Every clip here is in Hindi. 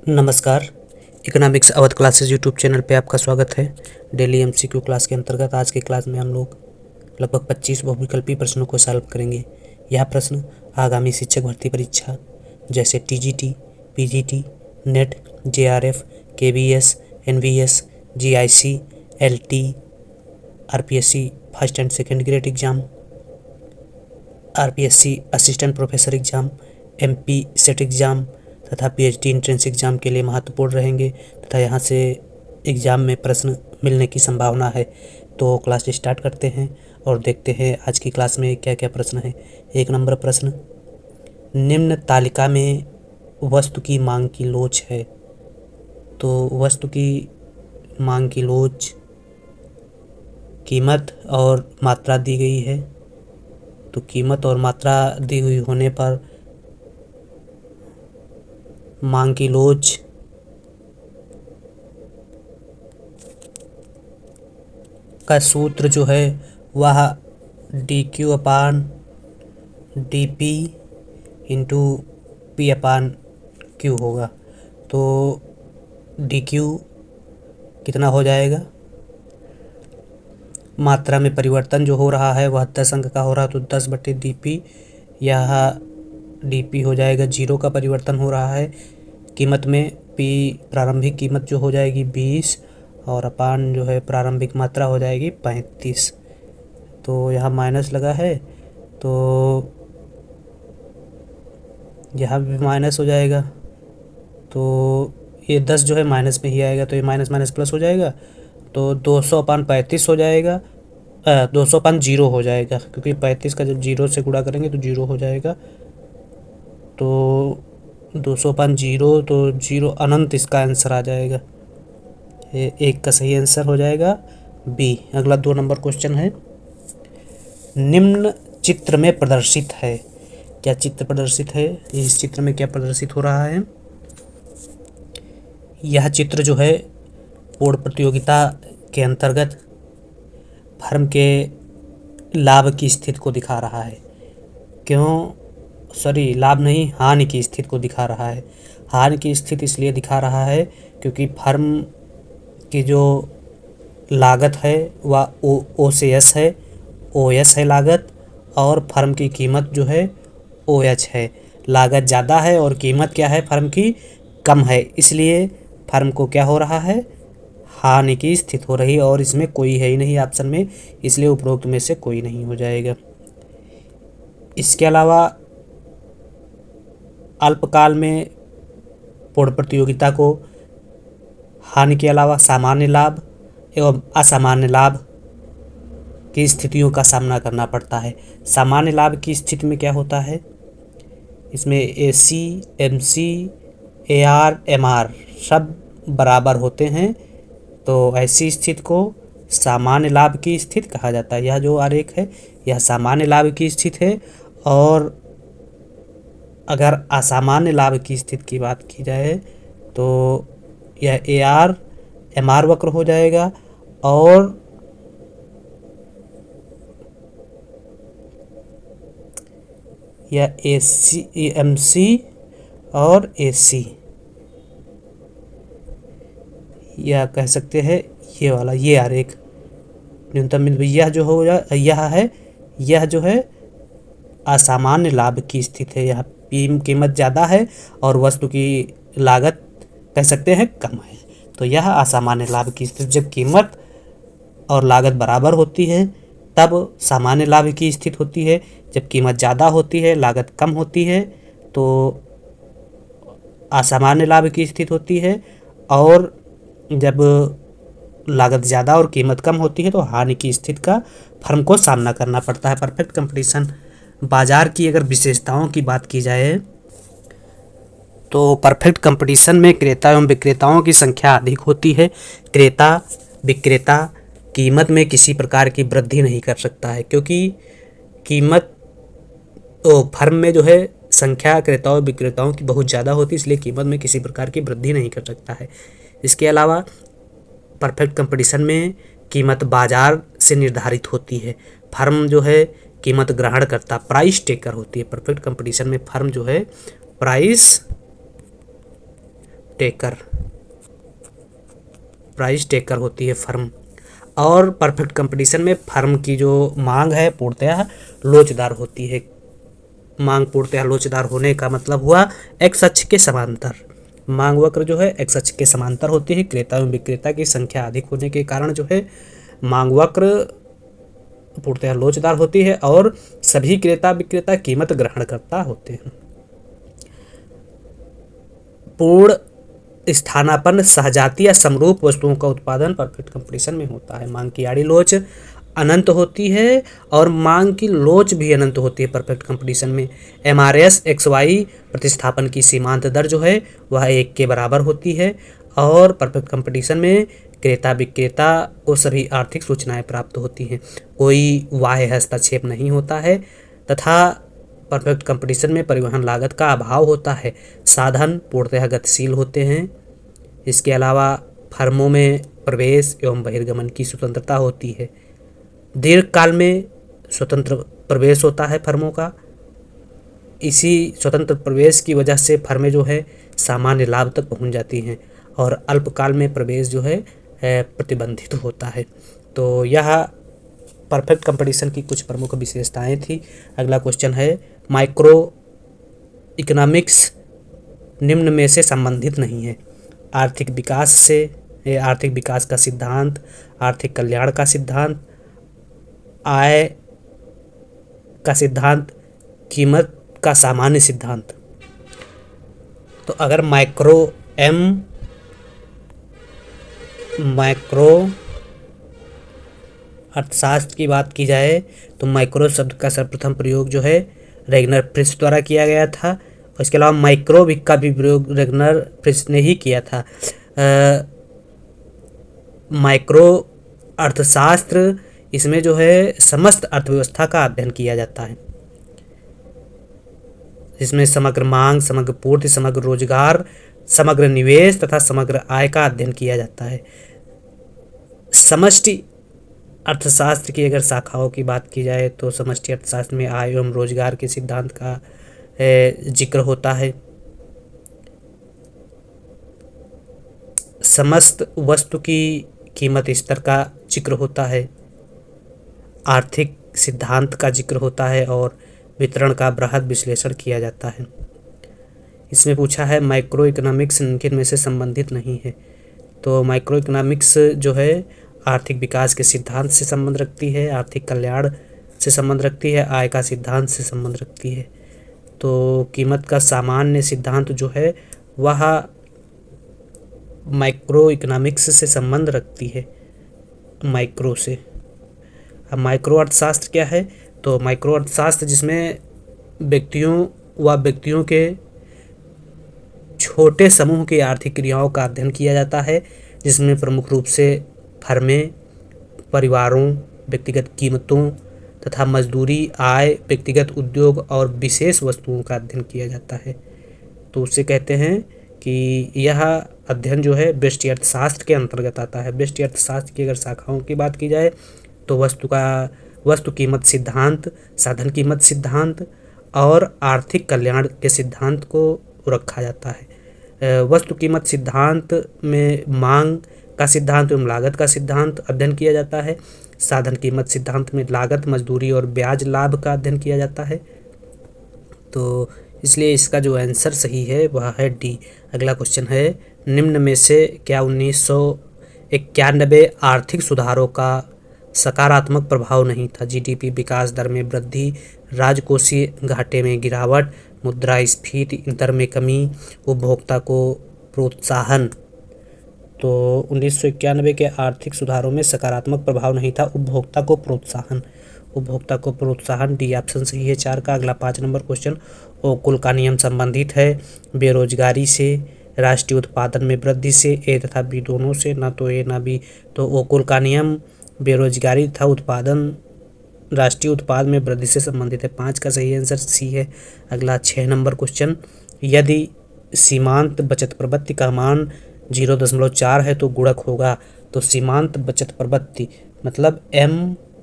नमस्कार। Economics Awadh classes YouTube channel पे आपका स्वागत है। डेली एमसीक्यू क्लास के अंतर्गत आज की क्लास में हम लोग लगभग 25 बहुविकल्पीय प्रश्नों को सॉल्व करेंगे। यह प्रश्न आगामी शिक्षक भर्ती परीक्षा जैसे TGT, PGT, NET, JRF, KVS, NVS, GIC, LT, RPSC first and second grade exam, RPSC assistant professor exam, MP SET exam तथा पीएचडी एंट्रेंस एग्ज़ाम के लिए महत्वपूर्ण रहेंगे तथा यहाँ से एग्ज़ाम में प्रश्न मिलने की संभावना है। तो क्लास स्टार्ट करते हैं और देखते हैं आज की क्लास में क्या क्या प्रश्न है। 1 नंबर प्रश्न, निम्न तालिका में वस्तु की मांग की लोच है। तो वस्तु की मांग की लोच, कीमत और मात्रा दी गई है। तो कीमत और मात्रा दी हुई होने पर मांग की लोच का सूत्र जो है वह dq अपान dp इंटू p अपान q होगा। तो dq कितना हो जाएगा, मात्रा में परिवर्तन जो हो रहा है वह 10 अंक का हो रहा है तो 10/dp, यह dp हो जाएगा 0 का परिवर्तन हो रहा है। कीमत में p प्रारंभिक कीमत जो हो जाएगी 20 और अपान जो है प्रारंभिक मात्रा हो जाएगी 35। तो यहाँ माइनस लगा है तो यहाँ भी माइनस हो जाएगा। तो ये 10 जो है माइनस में ही आएगा तो ये माइनस माइनस प्लस हो जाएगा। तो 200/35 हो जाएगा, 200/0 हो जाएगा क्योंकि 35 का जब 0 से गुणा करेंगे तो 0 हो जाएगा। तो 200/0 तो 0 अनंत इसका आंसर आ जाएगा। ये 1 का सही आंसर हो जाएगा बी। अगला 2 नंबर क्वेश्चन है, निम्न चित्र में प्रदर्शित है। क्या चित्र प्रदर्शित है, इस चित्र में क्या प्रदर्शित हो रहा है। यह चित्र जो है बोर्ड प्रतियोगिता के अंतर्गत फर्म के लाभ की स्थिति को दिखा रहा है। लाभ नहीं, हानि की स्थिति को दिखा रहा है। हानि की स्थिति इसलिए दिखा रहा है क्योंकि फर्म की जो लागत है वह ओ से एस है, ओ एस है लागत, और फर्म की कीमत जो है ओ एच है। लागत ज़्यादा है और कीमत क्या है, फर्म की कम है, इसलिए फर्म को क्या हो रहा है, हानि की स्थिति हो रही है। और इसमें कोई है ही नहीं ऑप्शन में, इसलिए उपरोक्त में से कोई नहीं हो जाएगा। इसके अलावा अल्पकाल में बोर्ड प्रतियोगिता को हानि के अलावा सामान्य लाभ एवं असामान्य लाभ की स्थितियों का सामना करना पड़ता है। सामान्य लाभ की स्थिति में क्या होता है, इसमें एसी, एमसी, एआर, एमआर सब बराबर होते हैं, तो ऐसी स्थिति को सामान्य लाभ की स्थिति कहा जाता है। यह जो आरेख है यह सामान्य लाभ की स्थिति है। और अगर असामान्य लाभ की स्थिति की बात की जाए तो यह एआर एमआर वक्र हो जाएगा और यह एसी एमसी और एसी, यह कह सकते हैं ये वाला, ये आरेख न्यूनतम बिंदु यह जो हो यह जो है असामान्य लाभ की स्थिति है। यहाँ कीमत ज़्यादा है और वस्तु की लागत कह सकते हैं कम है, तो यह असामान्य लाभ की स्थिति। जब कीमत और लागत बराबर होती है तब सामान्य लाभ की स्थिति होती है। जब कीमत ज़्यादा होती है, लागत कम होती है तो असामान्य लाभ की स्थिति होती है। और जब लागत ज़्यादा और कीमत कम होती है तो हानि की स्थिति का फर्म को सामना करना पड़ता है। परफेक्ट कंपटीशन बाजार की अगर विशेषताओं की बात की जाए तो परफेक्ट कंपटीशन में क्रेता एवं विक्रेताओं की संख्या अधिक होती है। क्रेता विक्रेता कीमत में किसी प्रकार की वृद्धि नहीं कर सकता है क्योंकि कीमत फर्म में जो है संख्या क्रेताओं विक्रेताओं की बहुत ज़्यादा होती है, इसलिए कीमत में किसी प्रकार की वृद्धि नहीं कर सकता है। इसके अलावा परफेक्ट कंपटीशन में कीमत बाजार से निर्धारित होती है। फर्म जो है कीमत ग्रहण करता, प्राइस टेकर होती है। परफेक्ट कंपटीशन में फर्म जो है प्राइस टेकर, प्राइस टेकर होती है फर्म। और परफेक्ट कंपटीशन में फर्म की जो मांग है पूर्णतः लोचदार होती है। मांग पूर्णतः लोचदार होने का मतलब हुआ एक्स अक्ष के समांतर। मांग वक्र जो है एक्स अक्ष के समांतर होती है। क्रेता एवं विक्रेता की संख्या अधिक होने के कारण जो है मांग वक्र पूर्णतः लोचदार होती है और सभी क्रेता विक्रेता कीमत ग्रहणकर्ता होते हैं। पूर्ण स्थानापन्न सहजाती या समरूप वस्तुओं का उत्पादन परफेक्ट कंपटीशन में होता है। मांग की आड़ी लोच अनंत होती है और मांग की लोच भी अनंत होती है परफेक्ट कंपटीशन में। MRS XY प्रतिस्थापन की सीमांत दर जो है वह 1 के बराबर होती है और परफेक्ट कंपटीशन में क्रेता विक्रेता को सभी आर्थिक सूचनाएं प्राप्त होती हैं। कोई बाह्य हस्तक्षेप नहीं होता है तथा परफेक्ट कंपटीशन में परिवहन लागत का अभाव होता है। साधन पूर्णतः गतिशील होते हैं। इसके अलावा फर्मों में प्रवेश एवं बहिर्गमन की स्वतंत्रता होती है। दीर्घ काल में स्वतंत्र प्रवेश होता है फर्मों का। इसी स्वतंत्र प्रवेश की वजह से फर्में जो है सामान्य लाभ तक पहुंच जाती हैं और अल्पकाल में प्रवेश जो है प्रतिबंधित होता है। तो यह परफेक्ट कंपटीशन की कुछ प्रमुख विशेषताएं थी। अगला क्वेश्चन है माइक्रो इकोनॉमिक्स निम्न में से संबंधित नहीं है। आर्थिक विकास से, आर्थिक विकास का सिद्धांत, आर्थिक कल्याण का सिद्धांत, आय का सिद्धांत, कीमत का सामान्य सिद्धांत। तो अगर माइक्रो अर्थशास्त्र की बात की जाए तो माइक्रो शब्द का सर्वप्रथम प्रयोग जो है रेगनर फ्रिश द्वारा किया गया था और इसके अलावा माइक्रोबिक का भी प्रयोग रेगनर फ्रिश ने ही किया था। माइक्रो अर्थशास्त्र इसमें जो है समस्त अर्थव्यवस्था का अध्ययन किया जाता है। इसमें समग्र मांग, समग्र पूर्ति, समग्र रोजगार, समग्र निवेश तथा समग्र आय का अध्ययन किया जाता है। समष्टि अर्थशास्त्र की अगर शाखाओं की बात की जाए तो समष्टि अर्थशास्त्र में आय एवं रोजगार के सिद्धांत का जिक्र होता है। समस्त वस्तु की कीमत स्तर का जिक्र होता है। आर्थिक सिद्धांत का जिक्र होता है और वितरण का बृहद विश्लेषण किया जाता है। इसमें पूछा है माइक्रो इकोनॉमिक्स किन में से संबंधित नहीं है। तो माइक्रो इकोनॉमिक्स जो है आर्थिक विकास के सिद्धांत से संबंध रखती है, आर्थिक कल्याण से संबंध रखती है, आय का सिद्धांत से संबंध रखती है। तो कीमत का सामान्य सिद्धांत जो है वह माइक्रो इकोनॉमिक्स से संबंध रखती है, माइक्रो से। अब माइक्रो अर्थशास्त्र क्या है? तो माइक्रो अर्थशास्त्र जिसमें व्यक्तियों के छोटे समूह की आर्थिक क्रियाओं का अध्ययन किया जाता है, जिसमें प्रमुख रूप से फर्में, परिवारों, व्यक्तिगत कीमतों तथा मजदूरी, आय, व्यक्तिगत उद्योग और विशेष वस्तुओं का अध्ययन किया जाता है। तो उससे कहते हैं कि यह अध्ययन जो है व्यष्टि अर्थशास्त्र के अंतर्गत आता है। व्यष्टि अर्थशास्त्र की अगर शाखाओं की बात की जाए तो वस्तु कीमत सिद्धांत, साधन कीमत सिद्धांत और आर्थिक कल्याण के सिद्धांत को रखा जाता है। वस्तु कीमत सिद्धांत में मांग का सिद्धांत एवं लागत का सिद्धांत अध्ययन किया जाता है। साधन कीमत सिद्धांत में लागत, मजदूरी और ब्याज लाभ का अध्ययन किया जाता है। तो इसलिए इसका जो आंसर सही है वह है डी। अगला क्वेश्चन है निम्न में से क्या 1991 आर्थिक सुधारों का सकारात्मक प्रभाव नहीं था? जीडीपी विकास दर में वृद्धि, राजकोषीय घाटे में गिरावट, मुद्रास्फीति दर में कमी, उपभोक्ता को प्रोत्साहन। तो 1991 के आर्थिक सुधारों में सकारात्मक प्रभाव नहीं था, उपभोक्ता को प्रोत्साहन। उपभोक्ता को प्रोत्साहन, डी ऑप्शन सही है 4 का। अगला 5 नंबर क्वेश्चन ओकुल का नियम संबंधित है बेरोजगारी से, राष्ट्रीय उत्पादन में वृद्धि से, ए तथा बी दोनों से, ना तो ए ना बी। तो ओकुल का नियम बेरोजगारी तथा उत्पादन, राष्ट्रीय उत्पाद में वृद्धि से संबंधित है। 5 का सही आंसर सी है। अगला 6 नंबर क्वेश्चन यदि सीमांत बचत प्रवृत्ति का मान 0.4 है तो गुणक होगा। तो सीमांत बचत प्रवृत्ति मतलब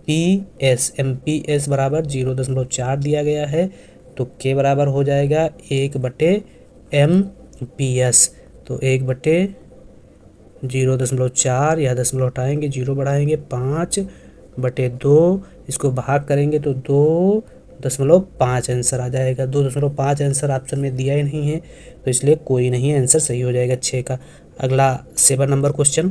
एमपीएस बराबर 0.4 दिया गया है तो के बराबर हो जाएगा 1/MPS। तो 1/0.4, यह दशमलव हटाएंगे, 0 बढ़ाएंगे, 5/2, इसको भाग करेंगे तो 2.5 आंसर आ जाएगा। 2.5 आंसर ऑप्शन में दिया ही नहीं है, तो इसलिए कोई नहीं, आंसर सही हो जाएगा 6 का। अगला 7 नंबर क्वेश्चन,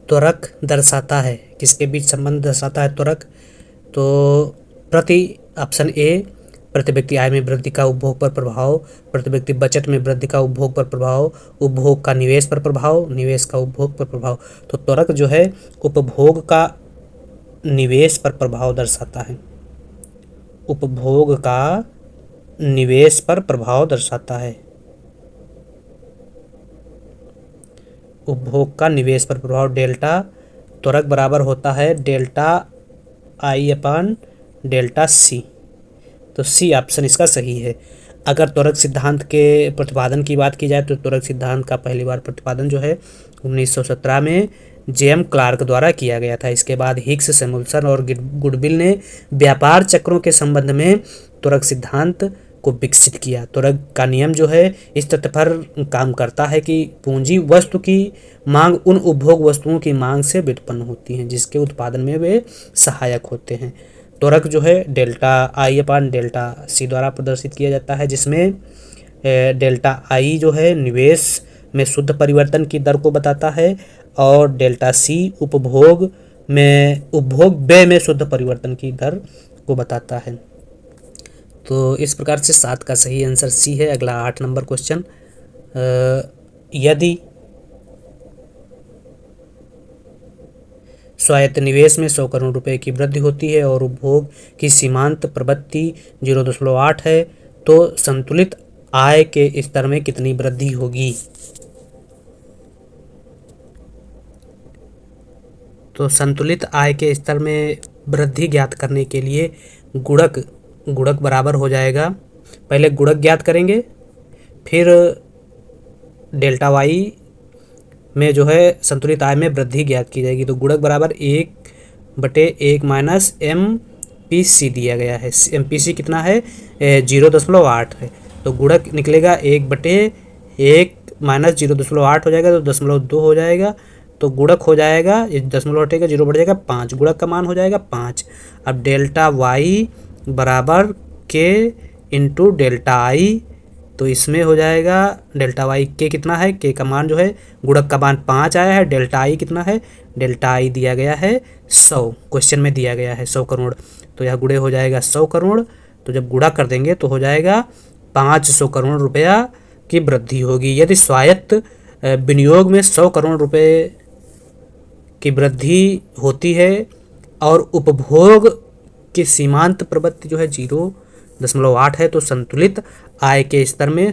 त्वरक दर्शाता है, किसके बीच संबंध दर्शाता है त्वरक? तो ऑप्शन ए, प्रति व्यक्ति आय में वृद्धि का उपभोग पर प्रभाव, प्रति व्यक्ति बचत में वृद्धि का उपभोग पर प्रभाव, उपभोग का निवेश पर प्रभाव, निवेश का उपभोग पर प्रभाव। तो त्वरक जो है उपभोग का निवेश पर प्रभाव दर्शाता है, उपभोग का निवेश पर प्रभाव दर्शाता है, उपभोग का निवेश पर प्रभाव। डेल्टा त्वरक बराबर होता है डेल्टा I/डेल्टा C, तो सी ऑप्शन इसका सही है। अगर त्वरक सिद्धांत के प्रतिपादन की बात की जाए तो त्वरक सिद्धांत का पहली बार प्रतिपादन जो है 1917 में J.M. क्लार्क द्वारा किया गया था। इसके बाद हिग्स, सैमुअल्सन और गुडविल ने व्यापार चक्रों के संबंध में त्वरक सिद्धांत को विकसित किया। त्वरक का नियम जो है इस तथ्य पर काम करता है कि पूंजी वस्तु की मांग उन उपभोग वस्तुओं की मांग से व्युत्पन्न होती हैं जिसके उत्पादन में वे सहायक होते हैं। त्वरक जो है डेल्टा I/डेल्टा C द्वारा प्रदर्शित किया जाता है, जिसमें डेल्टा I जो है निवेश में शुद्ध परिवर्तन की दर को बताता है और डेल्टा C उपभोग व्यय में शुद्ध परिवर्तन की दर को बताता है। तो इस प्रकार से 7 का सही आंसर C है। अगला 8 नंबर क्वेश्चन, यदि स्वायत्त निवेश में 100 करोड़ रुपए की वृद्धि होती है और उपभोग की सीमांत प्रवृत्ति 0.8 है तो संतुलित आय के स्तर में कितनी वृद्धि होगी? तो संतुलित आय के स्तर में वृद्धि ज्ञात करने के लिए गुणक बराबर हो जाएगा, पहले गुणक ज्ञात करेंगे, फिर डेल्टा Y में जो है संतुलित आय में वृद्धि ज्ञात की जाएगी। तो गुणक बराबर 1/1 माइनस MPC दिया गया है। MPC कितना है? 0.8 है, तो गुणक निकलेगा 1/1 माइनस 0.8 हो जाएगा तो 0.2 हो जाएगा। तो गुणक हो जाएगा, दशमलव हटेगा 0 बढ़ जाएगा 5, गुणक का मान हो जाएगा 5। अब डेल्टा Y बराबर K इंटू डेल्टा I, तो इसमें हो जाएगा डेल्टा Y K कितना है? K का मान जो है गुणक का मान 5 आया है, डेल्टा I कितना है? डेल्टा I दिया गया है 100, क्वेश्चन में दिया गया है 100 करोड़, तो यह गुणे हो जाएगा 100 करोड़। तो जब गुणा कर देंगे तो हो जाएगा 500 करोड़ रुपया की वृद्धि होगी। यदि स्वायत्त विनियोग में 100 करोड़ रुपए की वृद्धि होती है और उपभोग की सीमांत प्रवृत्ति जो है 0.8 है तो संतुलित आय के स्तर में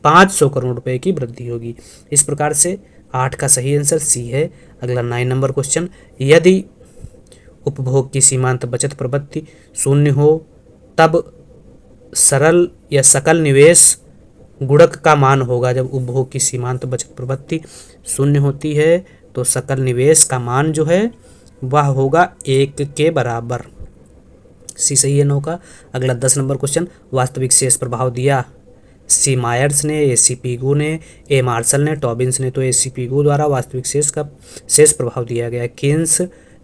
500 करोड़ रुपए की वृद्धि होगी। इस प्रकार से 8 का सही आंसर C है। अगला 9 नंबर क्वेश्चन, यदि उपभोग की सीमांत बचत प्रवृत्ति 0 हो तब सरल या सकल निवेश गुणक का मान होगा। जब उपभोग की सीमांत बचत प्रवृत्ति 0 होती है तो सकल निवेश का मान जो है वह होगा 1 के बराबर। सी सही है 9 का। अगला 10 नंबर क्वेश्चन, वास्तविक शेष प्रभाव दिया C मायर्स ने, AC पिगू ने, A मार्शल ने, टॉबिन्स ने। तो AC पिगू द्वारा वास्तविक शेष प्रभाव दिया गया। केन्स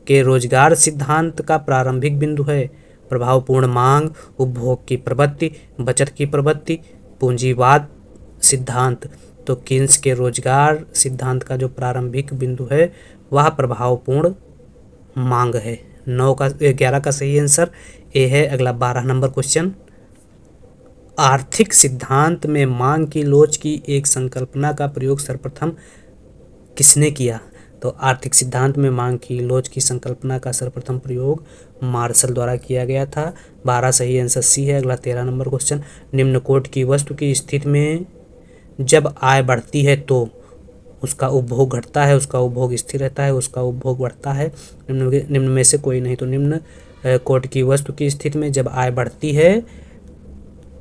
के रोजगार सिद्धांत का प्रारंभिक बिंदु है प्रभावपूर्ण मांग, उपभोग की प्रवृत्ति, बचत की प्रवृत्ति, पूंजीवाद सिद्धांत। तो केन्स के रोजगार सिद्धांत का जो प्रारंभिक बिंदु है वह प्रभावपूर्ण मांग है। 11 का सही आंसर ए है। अगला 12 नंबर क्वेश्चन, आर्थिक सिद्धांत में मांग की लोच की एक संकल्पना का प्रयोग सर्वप्रथम किसने किया? तो आर्थिक सिद्धांत में मांग की लोच की संकल्पना का सर्वप्रथम प्रयोग मार्शल द्वारा किया गया था। 12 सही आंसर सी है। अगला 13 नंबर क्वेश्चन, निम्न कोट की वस्तु की स्थिति में जब आय बढ़ती है तो उसका उपभोग घटता है, उसका उपभोग स्थिर रहता है, उसका उपभोग बढ़ता है, निम्न में से कोई नहीं। तो निम्न कोट की वस्तु की स्थिति में जब आय बढ़ती है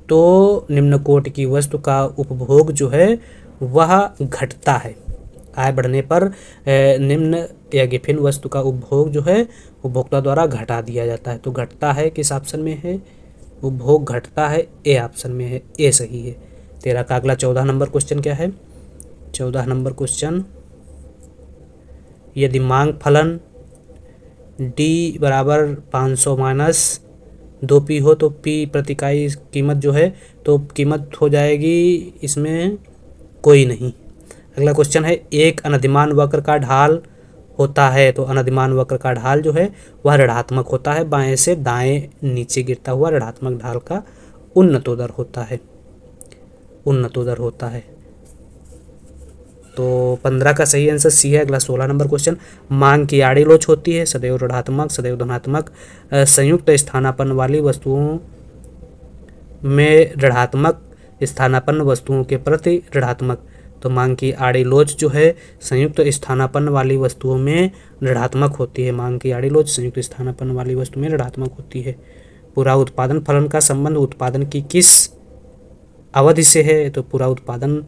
तो निम्न कोट की वस्तु का उपभोग जो है वह घटता है। आय बढ़ने पर निम्न या गिफिन वस्तु का उपभोग जो है उपभोक्ता द्वारा घटा दिया जाता है। तो घटता है किस ऑप्शन में है? उपभोग घटता है ए ऑप्शन में है, ए सही है। 13 का अगला 14 नंबर क्वेश्चन क्या है? 14 नंबर क्वेश्चन, यदि मांग फलन डी बराबर 500 माइनस 2p हो तो p प्रति इकाई कीमत जो है, तो कीमत हो जाएगी इसमें कोई नहीं। अगला क्वेश्चन है, एक अनधिमान वक्र का ढाल होता है, तो अनधिमान वक्र का ढाल जो है वह ऋणात्मक होता है, बाएं से दाएं नीचे गिरता हुआ ऋणात्मक ढाल का उन्नतोदर होता है, उन्नतोदर होता है। तो 15 का सही आंसर सी है। अगला 16 नंबर क्वेश्चन, मांग की आड़ी लोच होती है सदैव ऋणात्मक, सदैव धनात्मक, संयुक्त स्थानापन्न वाली वस्तुओं में ऋणात्मक, स्थानापन्न वस्तुओं के प्रति ऋणात्मक। तो मांग की आड़ी लोच जो है संयुक्त स्थानापन्न वाली वस्तुओं में ऋणात्मक होती है। मांग की आड़ी लोच संयुक्त स्थानापन्न वाली वस्तु में ऋणात्मक होती है। पूरा उत्पादन फलन का संबंध उत्पादन की किस अवधि से है? तो पूरा उत्पादन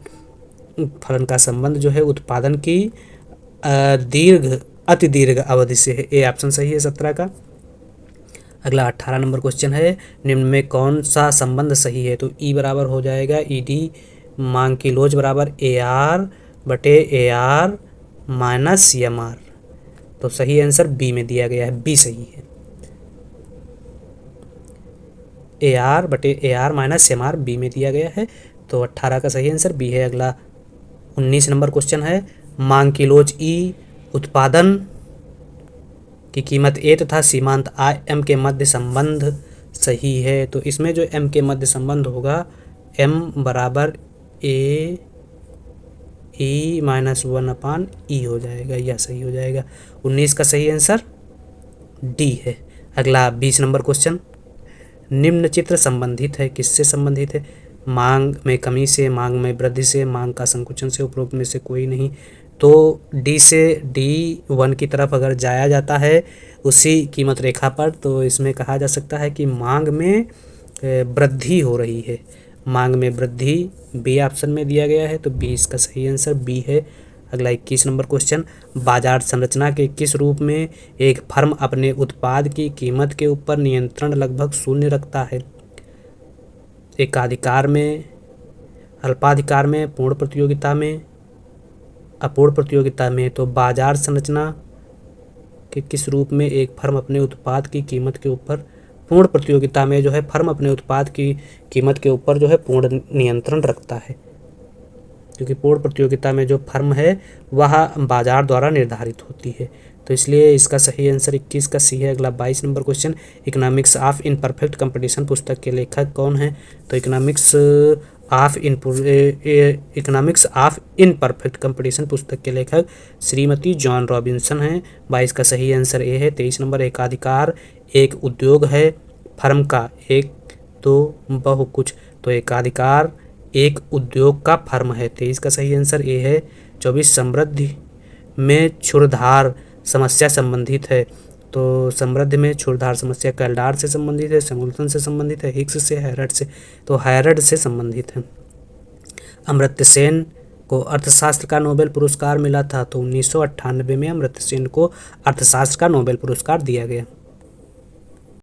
फलन का संबंध जो है उत्पादन की अति दीर्घ अवधि से है। ए ऑप्शन सही है 17 का। अगला 18 नंबर क्वेश्चन है, निम्न में कौन सा संबंध सही है? तो ई बराबर हो जाएगा ईडी मांग की लोच बराबर AR बटे AR माइनस MR। तो सही आंसर बी में दिया गया है, बी सही है। AR बटे AR माइनस MR बी में दिया गया है, तो 18 का सही आंसर बी है। अगला 19 नंबर क्वेश्चन है, मांग की लोच ई उत्पादन की कीमत ए तथा सीमांत I M के मध्य संबंध सही है। तो इसमें जो M के मध्य संबंध होगा M बराबर ए ई माइनस 1/E हो जाएगा, यह सही हो जाएगा। 19 का सही आंसर डी है। अगला 20 नंबर क्वेश्चन, निम्न चित्र संबंधित है, किससे संबंधित है? मांग में कमी से, मांग में वृद्धि से, मांग का संकुचन से, उपरोक्त में से कोई नहीं। तो डी से D1 की तरफ अगर जाया जाता है उसी कीमत रेखा पर, तो इसमें कहा जा सकता है कि मांग में वृद्धि हो रही है। मांग में वृद्धि बी ऑप्शन में दिया गया है, तो 20 का सही आंसर बी है। अगला 21 नंबर क्वेश्चन, बाजार संरचना के किस रूप में एक फर्म अपने उत्पाद की कीमत के ऊपर नियंत्रण लगभग शून्य रखता है? एकाधिकार में, अल्पाधिकार में, पूर्ण प्रतियोगिता में, अपूर्ण प्रतियोगिता में। तो बाजार संरचना के किस रूप में एक फर्म अपने उत्पाद की कीमत के ऊपर, पूर्ण प्रतियोगिता में जो है फर्म अपने उत्पाद की कीमत के ऊपर जो है पूर्ण नियंत्रण रखता है, क्योंकि पूर्ण प्रतियोगिता में जो फर्म है वह बाजार द्वारा निर्धारित होती है। तो इसलिए इसका सही आंसर 21 का सी है। अगला 22 number question, economics of imperfect competition पुस्तक के लेखक कौन है? तो इकोनॉमिक्स ऑफ इनपरफेक्ट कंपटीशन पुस्तक के लेखक श्रीमती जॉन रॉबिन्सन हैं। 22 का सही आंसर ए है। 23 नंबर, एकाधिकार एक उद्योग है फर्म का, एक दो बहु कुछ। तो एकाधिकार एक उद्योग का फर्म है। 23 का सही आंसर ए है। 24, समृद्धि में क्षुरधार समस्या संबंधित है। तो समृद्धि में क्षुरधार समस्या कैल्डार से संबंधित है, सिंगुलटन से संबंधित है, हिक्स से, हैरड से। तो हैरड से संबंधित है। अमर्त्य सेन को अर्थशास्त्र का नोबेल पुरस्कार मिला था, तो 1998 में अमर्त्य सेन को अर्थशास्त्र का नोबेल पुरस्कार दिया गया।